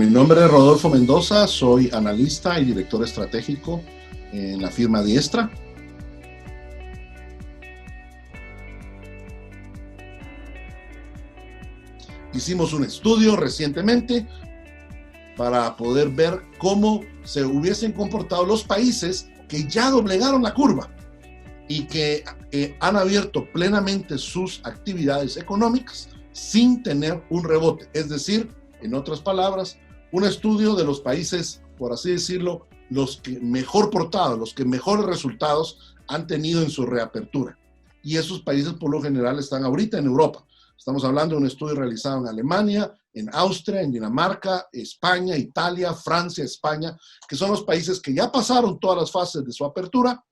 Mi nombre es Rodolfo Mendoza, soy analista y director estratégico en la firma Diestra. Hicimos un estudio recientemente para poder ver cómo se hubiesen comportado los países que ya doblegaron la curva y que han abierto plenamente sus actividades económicas sin tener un rebote. Es decir, en otras palabras, un estudio de los países, por así decirlo, los que mejor portados, los que mejores resultados han tenido en su reapertura. Y esos países por lo general están ahorita en Europa. Estamos hablando de un estudio realizado en Alemania, en Austria, en Dinamarca, España, Italia, Francia, España, que son los países que ya pasaron todas las fases de su apertura,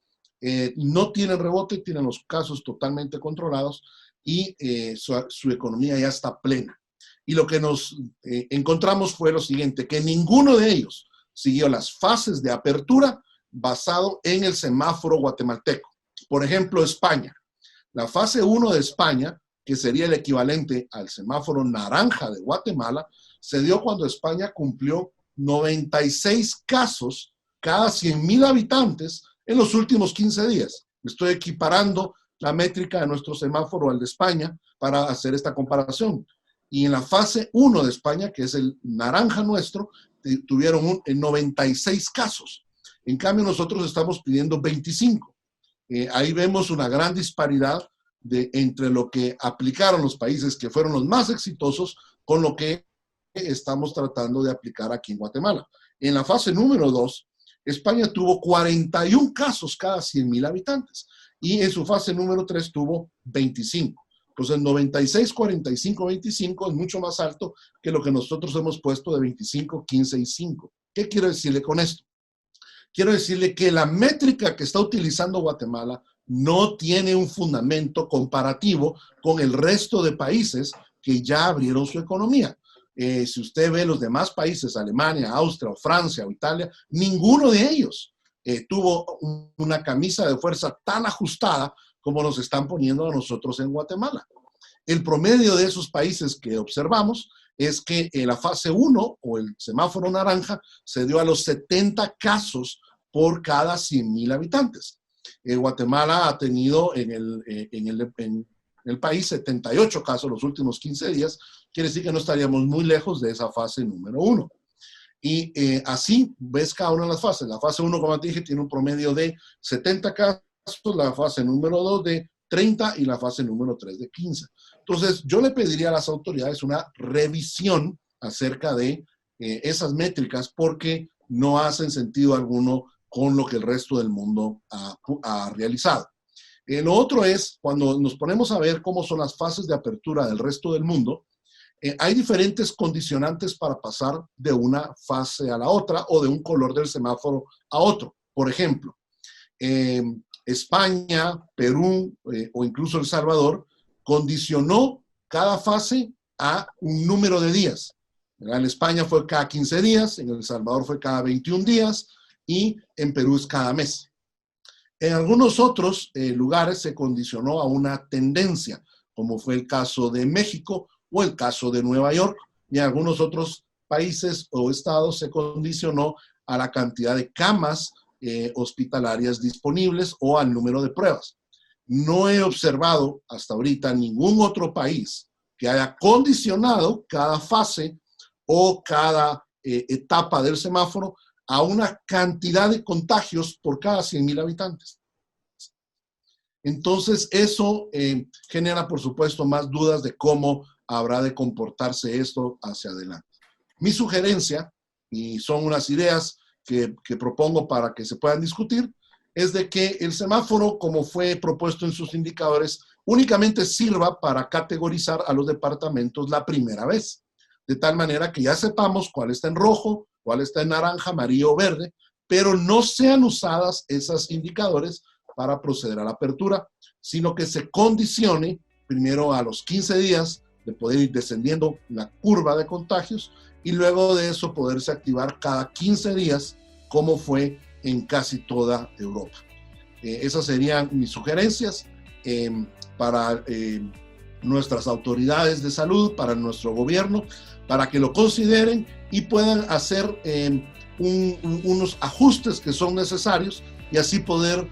no tienen rebote, tienen los casos totalmente controlados y su economía ya está plena. Y lo que nos encontramos fue lo siguiente, que ninguno de ellos siguió las fases de apertura basado en el semáforo guatemalteco. Por ejemplo, España. La fase 1 de España, que sería el equivalente al semáforo naranja de Guatemala, se dio cuando España cumplió 96 casos cada 100,000 habitantes en los últimos 15 días. Estoy equiparando la métrica de nuestro semáforo al de España para hacer esta comparación. Y en la fase 1 de España, que es el naranja nuestro, tuvieron 96 casos. En cambio, nosotros estamos pidiendo 25. Ahí vemos una gran disparidad entre lo que aplicaron los países que fueron los más exitosos con lo que estamos tratando de aplicar aquí en Guatemala. En la fase número 2, España tuvo 41 casos cada 100,000 habitantes y en su fase número 3 tuvo 25. Entonces, 96, 45, 25 es mucho más alto que lo que nosotros hemos puesto de 25, 15 y 5. ¿Qué quiero decirle con esto? Quiero decirle que la métrica que está utilizando Guatemala no tiene un fundamento comparativo con el resto de países que ya abrieron su economía. Si usted ve los demás países, Alemania, Austria, o Francia o Italia, ninguno de ellos tuvo una camisa de fuerza tan ajustada como nos están poniendo a nosotros en Guatemala. El promedio de esos países que observamos es que la fase 1 o el semáforo naranja se dio a los 70 casos por cada 100,000 habitantes. Guatemala ha tenido en el país 78 casos los últimos 15 días, quiere decir que no estaríamos muy lejos de esa fase número 1. Y así ves cada una de las fases. La fase 1, como te dije, tiene un promedio de 70 casos, la fase número 2 de 30 y la fase número 3 de 15. Entonces, yo le pediría a las autoridades una revisión acerca de esas métricas porque no hacen sentido alguno con lo que el resto del mundo ha realizado. Lo otro es, cuando nos ponemos a ver cómo son las fases de apertura del resto del mundo, hay diferentes condicionantes para pasar de una fase a la otra o de un color del semáforo a otro. Por ejemplo, España, Perú o incluso El Salvador condicionó cada fase a un número de días. En España fue cada 15 días, en El Salvador fue cada 21 días y en Perú es cada mes. En algunos otros lugares se condicionó a una tendencia, como fue el caso de México o el caso de Nueva York, y en algunos otros países o estados se condicionó a la cantidad de camas hospitalarias disponibles o al número de pruebas. No he observado hasta ahorita ningún otro país que haya condicionado cada fase o cada etapa del semáforo a una cantidad de contagios por cada 100,000 habitantes. Entonces, eso genera, por supuesto, más dudas de cómo habrá de comportarse esto hacia adelante. Mi sugerencia, y son unas ideas que propongo para que se puedan discutir, es de que el semáforo, como fue propuesto en sus indicadores, únicamente sirva para categorizar a los departamentos la primera vez, de tal manera que ya sepamos cuál está en rojo, cuál está en naranja, amarillo o verde, pero no sean usadas esos indicadores para proceder a la apertura, sino que se condicione primero a los 15 días de poder ir descendiendo la curva de contagios y luego de eso poderse activar cada 15 días como fue en casi toda Europa. Esas serían mis sugerencias para nuestras autoridades de salud, para nuestro gobierno, para que lo consideren y puedan hacer unos ajustes que son necesarios y así poder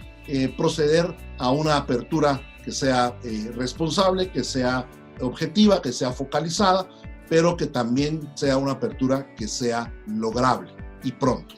proceder a una apertura que sea responsable, que sea objetiva, que sea focalizada, pero que también sea una apertura que sea lograble y pronto.